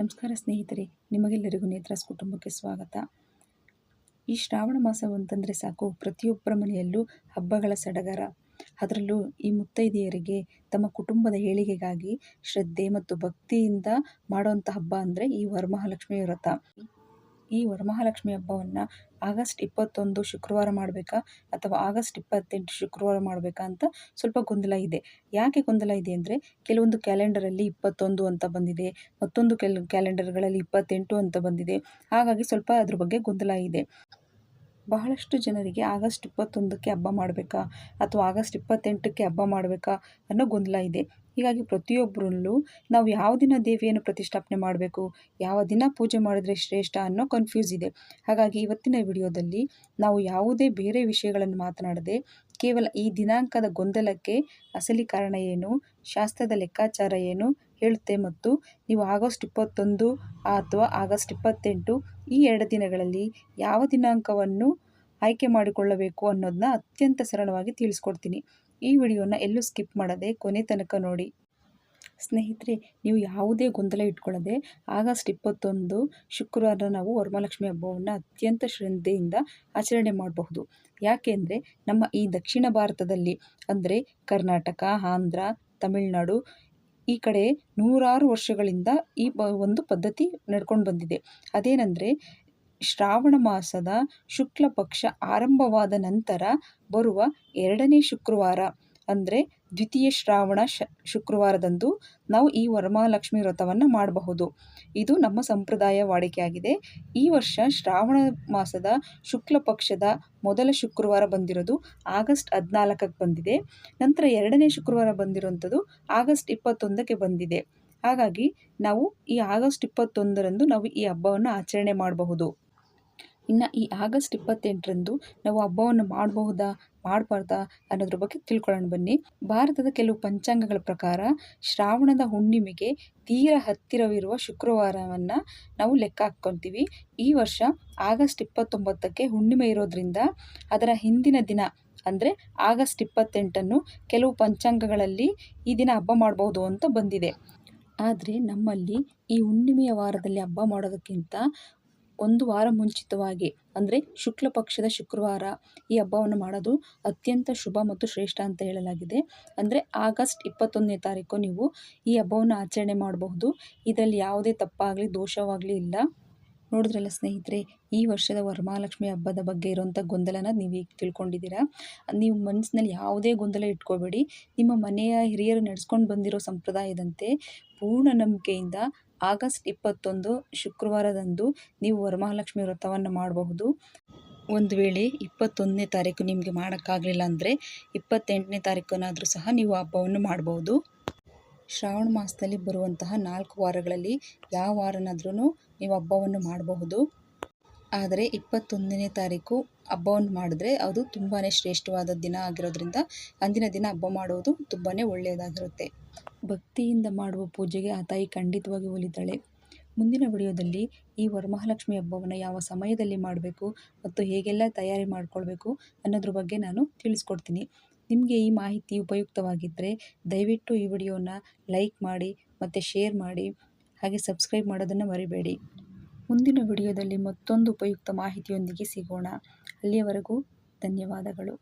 ನಮಸ್ಕಾರ ಸ್ನೇಹಿತರೆ, ನಿಮಗೆಲ್ಲರಿಗೂ ನೇತ್ರಾಸ್ ಕುಟುಂಬಕ್ಕೆ ಸ್ವಾಗತ. ಈ ಶ್ರಾವಣ ಮಾಸ ಅಂತಂದರೆ ಸಾಕು, ಪ್ರತಿಯೊಬ್ಬರ ಮನೆಯಲ್ಲೂ ಹಬ್ಬಗಳ ಸಡಗರ. ಅದರಲ್ಲೂ ಈ ಮುತ್ತೈದೆಯರಿಗೆ ತಮ್ಮ ಕುಟುಂಬದ ಏಳಿಗೆಗಾಗಿ ಶ್ರದ್ಧೆ ಮತ್ತು ಭಕ್ತಿಯಿಂದ ಮಾಡುವಂಥ ಹಬ್ಬ ಅಂದರೆ ಈ ವರಮಹಾಲಕ್ಷ್ಮಿ ವ್ರತ. ಈ ವರಮಹಾಲಕ್ಷ್ಮಿ ಹಬ್ಬವನ್ನು ಆಗಸ್ಟ್ 21 ಶುಕ್ರವಾರ ಮಾಡಬೇಕಾ ಅಥವಾ ಆಗಸ್ಟ್ 28 ಶುಕ್ರವಾರ ಮಾಡಬೇಕಾ ಅಂತ ಸ್ವಲ್ಪ ಗೊಂದಲ ಇದೆ. ಯಾಕೆ ಗೊಂದಲ ಇದೆ ಅಂದರೆ, ಕೆಲವೊಂದು ಕ್ಯಾಲೆಂಡರಲ್ಲಿ 21 ಅಂತ ಬಂದಿದೆ, ಮತ್ತೊಂದು ಕ್ಯಾಲೆಂಡರ್ಗಳಲ್ಲಿ 28 ಅಂತ ಬಂದಿದೆ. ಹಾಗಾಗಿ ಸ್ವಲ್ಪ ಅದ್ರ ಬಗ್ಗೆ ಗೊಂದಲ ಇದೆ. ಬಹಳಷ್ಟು ಜನರಿಗೆ ಆಗಸ್ಟ್ 21ಕ್ಕೆ ಹಬ್ಬ ಮಾಡಬೇಕಾ ಅಥವಾ ಆಗಸ್ಟ್ 28ಕ್ಕೆ ಹಬ್ಬ ಮಾಡಬೇಕಾ ಅನ್ನೋ ಗೊಂದಲ ಇದೆ. ಹೀಗಾಗಿ ಪ್ರತಿಯೊಬ್ಬರಲ್ಲೂ ನಾವು ಯಾವ ದಿನ ದೇವಿಯನ್ನು ಪ್ರತಿಷ್ಠಾಪನೆ ಮಾಡಬೇಕು, ಯಾವ ದಿನ ಪೂಜೆ ಮಾಡಿದರೆ ಶ್ರೇಷ್ಠ ಅನ್ನೋ ಕನ್ಫ್ಯೂಸ್ ಇದೆ. ಹಾಗಾಗಿ ಇವತ್ತಿನ ವಿಡಿಯೋದಲ್ಲಿ ನಾವು ಯಾವುದೇ ಬೇರೆ ವಿಷಯಗಳನ್ನು ಮಾತನಾಡದೆ ಕೇವಲ ಈ ದಿನಾಂಕದ ಗೊಂದಲಕ್ಕೆ ಅಸಲಿ ಕಾರಣ ಏನು, ಶಾಸ್ತ್ರದ ಲೆಕ್ಕಾಚಾರ ಏನು ಹೇಳುತ್ತೆ, ಮತ್ತು ನೀವು ಆಗಸ್ಟ್ 21 ಅಥವಾ ಆಗಸ್ಟ್ 28 ಈ 2 ದಿನಗಳಲ್ಲಿ ಯಾವ ದಿನಾಂಕವನ್ನು ಆಯ್ಕೆ ಮಾಡಿಕೊಳ್ಳಬೇಕು ಅನ್ನೋದನ್ನ ಅತ್ಯಂತ ಸರಳವಾಗಿ ತಿಳಿಸ್ಕೊಡ್ತೀನಿ. ಈ ವಿಡಿಯೋನ ಎಲ್ಲೂ ಸ್ಕಿಪ್ ಮಾಡದೆ ಕೊನೆ ತನಕ ನೋಡಿ. ಸ್ನೇಹಿತರೆ, ನೀವು ಯಾವುದೇ ಗೊಂದಲ ಇಟ್ಕೊಳ್ಳದೆ ಆಗಸ್ಟ್ 21 ಶುಕ್ರವಾರ ನಾವು ವರಮಹಾಲಕ್ಷ್ಮಿ ಹಬ್ಬವನ್ನು ಅತ್ಯಂತ ಶ್ರದ್ಧೆಯಿಂದ ಆಚರಣೆ ಮಾಡಬಹುದು. ಯಾಕೆಂದರೆ ನಮ್ಮ ಈ ದಕ್ಷಿಣ ಭಾರತದಲ್ಲಿ ಅಂದರೆ ಕರ್ನಾಟಕ, ಆಂಧ್ರ, ತಮಿಳುನಾಡು ಈ ಕಡೆ ನೂರಾರು ವರ್ಷಗಳಿಂದ ಈ ಒಂದು ಪದ್ಧತಿ ನಡ್ಕೊಂಡು ಬಂದಿದೆ. ಅದೇನೆಂದರೆ, ಶ್ರಾವಣ ಮಾಸದ ಶುಕ್ಲ ಪಕ್ಷ ಆರಂಭವಾದ ನಂತರ ಬರುವ 2ನೇ ಶುಕ್ರವಾರ ಅಂದರೆ ದ್ವಿತೀಯ ಶ್ರಾವಣ ಶುಕ್ರವಾರದಂದು ನಾವು ಈ ವರಮಹಾಲಕ್ಷ್ಮಿ ವ್ರತವನ್ನು ಮಾಡಬಹುದು. ಇದು ನಮ್ಮ ಸಂಪ್ರದಾಯ ವಾಡಿಕೆಯಾಗಿದೆ. ಈ ವರ್ಷ ಶ್ರಾವಣ ಮಾಸದ ಶುಕ್ಲ ಪಕ್ಷದ ಮೊದಲ ಶುಕ್ರವಾರ ಬಂದಿರೋದು ಆಗಸ್ಟ್ 14ಕ್ಕೆ ಬಂದಿದೆ. ನಂತರ 2ನೇ ಶುಕ್ರವಾರ ಬಂದಿರುವಂಥದ್ದು ಆಗಸ್ಟ್ 21ಕ್ಕೆ ಬಂದಿದೆ. ಹಾಗಾಗಿ ನಾವು ಈ ಆಗಸ್ಟ್ 21ರಂದು ನಾವು ಈ ಹಬ್ಬವನ್ನು ಆಚರಣೆ ಮಾಡಬಹುದು. ಇನ್ನು ಈ ಆಗಸ್ಟ್ 28ರಂದು ನಾವು ಹಬ್ಬವನ್ನು ಮಾಡಬಹುದಾ ಮಾಡಬಾರ್ದಾ ಅನ್ನೋದ್ರ ಬಗ್ಗೆ ತಿಳ್ಕೊಳ್ಳೋಣ ಬನ್ನಿ. ಭಾರತದ ಕೆಲವು ಪಂಚಾಂಗಗಳ ಪ್ರಕಾರ ಶ್ರಾವಣದ ಹುಣ್ಣಿಮೆಗೆ ತೀರ ಹತ್ತಿರವಿರುವ ಶುಕ್ರವಾರವನ್ನು ನಾವು ಲೆಕ್ಕ ಹಾಕ್ಕೊತೀವಿ. ಈ ವರ್ಷ ಆಗಸ್ಟ್ 29ಕ್ಕೆ ಹುಣ್ಣಿಮೆ ಇರೋದ್ರಿಂದ ಅದರ ಹಿಂದಿನ ದಿನ ಅಂದರೆ ಆಗಸ್ಟ್ 28ನ್ನು ಕೆಲವು ಪಂಚಾಂಗಗಳಲ್ಲಿ ಈ ದಿನ ಹಬ್ಬ ಮಾಡಬಹುದು ಅಂತ ಬಂದಿದೆ. ಆದರೆ ನಮ್ಮಲ್ಲಿ ಈ ಹುಣ್ಣಿಮೆಯ ವಾರದಲ್ಲಿ ಹಬ್ಬ ಮಾಡೋದಕ್ಕಿಂತ ಒಂದು ವಾರ ಮುಂಚಿತವಾಗಿ ಅಂದರೆ ಶುಕ್ಲ ಪಕ್ಷದ ಶುಕ್ರವಾರ ಈ ಹಬ್ಬವನ್ನು ಮಾಡೋದು ಅತ್ಯಂತ ಶುಭ ಮತ್ತು ಶ್ರೇಷ್ಠ ಅಂತ ಹೇಳಲಾಗಿದೆ. ಅಂದರೆ ಆಗಸ್ಟ್ 21ನೇ ತಾರೀಕು ನೀವು ಈ ಹಬ್ಬವನ್ನು ಆಚರಣೆ ಮಾಡಬಹುದು. ಇದರಲ್ಲಿ ಯಾವುದೇ ತಪ್ಪಾಗಲಿ ದೋಷವಾಗಲಿ ಇಲ್ಲ. ನೋಡಿದ್ರಲ್ಲ ಸ್ನೇಹಿತರೆ, ಈ ವರ್ಷದ ವರಮಹಾಲಕ್ಷ್ಮಿ ಹಬ್ಬದ ಬಗ್ಗೆ ಇರುವಂಥ ಗೊಂದಲನ ನೀವು ಈಗ ತಿಳ್ಕೊಂಡಿದ್ದೀರಾ. ನೀವು ಮನಸ್ಸಿನಲ್ಲಿ ಯಾವುದೇ ಗೊಂದಲ ಇಟ್ಕೋಬೇಡಿ. ನಿಮ್ಮ ಮನೆಯ ಹಿರಿಯರು ನಡೆಸ್ಕೊಂಡು ಬಂದಿರೋ ಸಂಪ್ರದಾಯದಂತೆ ಪೂರ್ಣ ನಂಬಿಕೆಯಿಂದ ಆಗಸ್ಟ್ 21 ಶುಕ್ರವಾರದಂದು ನೀವು ವರಮಹಾಲಕ್ಷ್ಮಿ ವ್ರತವನ್ನು ಮಾಡಬಹುದು. ಒಂದು ವೇಳೆ 21ನೇ ತಾರೀಕು ನಿಮಗೆ ಮಾಡೋಕ್ಕಾಗಲಿಲ್ಲ ಅಂದರೆ 28ನೇ ತಾರೀಕನಾದರೂ ಸಹ ನೀವು ಹಬ್ಬವನ್ನು ಮಾಡಬಹುದು. ಶ್ರಾವಣ ಮಾಸದಲ್ಲಿ ಬರುವಂತಹ 4 ವಾರಗಳಲ್ಲಿ ಯಾವ ವಾರನಾದ್ರೂ ನೀವು ಹಬ್ಬವನ್ನು ಮಾಡಬಹುದು. ಆದರೆ 21ನೇ ತಾರೀಕು ಹಬ್ಬವನ್ನು ಮಾಡಿದ್ರೆ ಅದು ತುಂಬಾ ಶ್ರೇಷ್ಠವಾದ ದಿನ ಆಗಿರೋದ್ರಿಂದ ಅಂದಿನ ದಿನ ಹಬ್ಬ ಮಾಡುವುದು ತುಂಬಾ ಒಳ್ಳೆಯದಾಗಿರುತ್ತೆ. ಭಕ್ತಿಯಿಂದ ಮಾಡುವ ಪೂಜೆಗೆ ಆ ತಾಯಿ ಖಂಡಿತವಾಗಿ ಒಲಿತಾಳೆ. ಮುಂದಿನ ವಿಡಿಯೋದಲ್ಲಿ ಈ ವರಮಹಾಲಕ್ಷ್ಮಿ ಹಬ್ಬವನ್ನು ಯಾವ ಸಮಯದಲ್ಲಿ ಮಾಡಬೇಕು ಮತ್ತು ಹೇಗೆಲ್ಲ ತಯಾರಿ ಮಾಡಿಕೊಳ್ಬೇಕು ಅನ್ನೋದ್ರ ಬಗ್ಗೆ ನಾನು ತಿಳಿಸ್ಕೊಡ್ತೀನಿ. ನಿಮಗೆ ಈ ಮಾಹಿತಿ ಉಪಯುಕ್ತವಾಗಿದ್ದರೆ ದಯವಿಟ್ಟು ಈ ವಿಡಿಯೋನ ಲೈಕ್ ಮಾಡಿ ಮತ್ತು ಶೇರ್ ಮಾಡಿ, ಹಾಗೆ ಸಬ್ಸ್ಕ್ರೈಬ್ ಮಾಡೋದನ್ನು ಮರಿಬೇಡಿ. ಮುಂದಿನ ವಿಡಿಯೋದಲ್ಲಿ ಮತ್ತೊಂದು ಉಪಯುಕ್ತ ಮಾಹಿತಿಯೊಂದಿಗೆ ಸಿಗೋಣ. ಅಲ್ಲಿಯವರೆಗೂ ಧನ್ಯವಾದಗಳು.